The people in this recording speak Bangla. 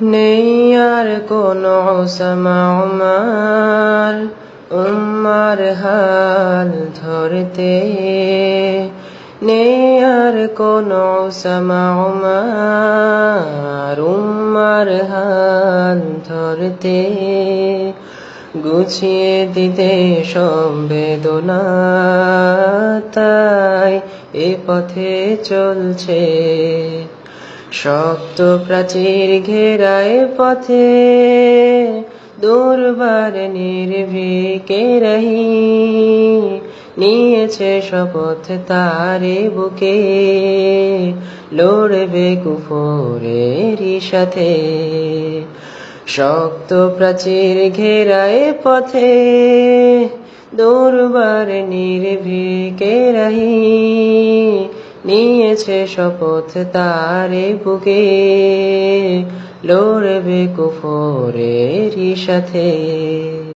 নেই আর কোনো ওসামা উমার উম্মার হাল ধরতে, নেই আর কোনো ওসামা উমার উম্মার হাল ধরতে, গুছিয়ে দিতে সব বেদনা, তাই এ পথে চলছে। শক্ত প্রাচীর ঘেরায় পথে, দুর্বার নির্ভীকে রহি, নিয়েছে শপথ তারে বুকে, লড়বে কুফরেরই সাথে। শক্ত প্রাচীর ঘেরায় পথে, দুর্বার নির্ভীকে রহি, নিয়েছে শপথ তারে বুকে, লড়বে কুফরেরই সাথে।